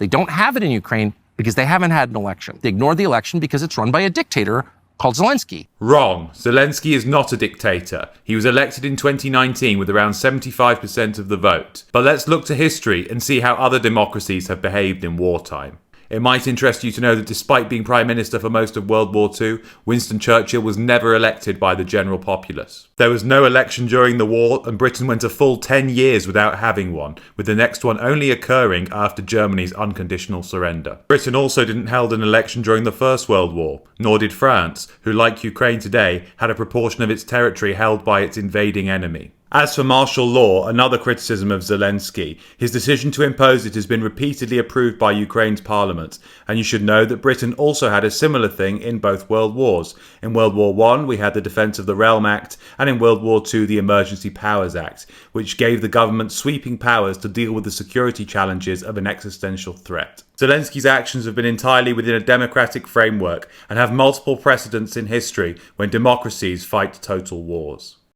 They don't have it in Ukraine because they haven't had an election. They ignored the election because it's run by a dictator called Zelensky. Wrong. Zelensky is not a dictator. He was elected in 2019 with around 75% of the vote. But let's look to history and see how other democracies have behaved in wartime. It might interest you to know that despite being Prime Minister for most of World War II, Winston Churchill was never elected by the general populace. There was no election during the war, and Britain went a full 10 years without having one, with the next one only occurring after Germany's unconditional surrender. Britain also didn't hold an election during the First World War, nor did France, who, like Ukraine today, had a proportion of its territory held by its invading enemy. As for martial law, another criticism of Zelensky, his decision to impose it has been repeatedly approved by Ukraine's parliament, and you should know that Britain also had a similar thing in both world wars. In World War I, we had the Defence of the Realm Act, and in World War II, the Emergency Powers Act, which gave the government sweeping powers to deal with the security challenges of an existential threat. Zelensky's actions have been entirely within a democratic framework and have multiple precedents in history when democracies fight total wars.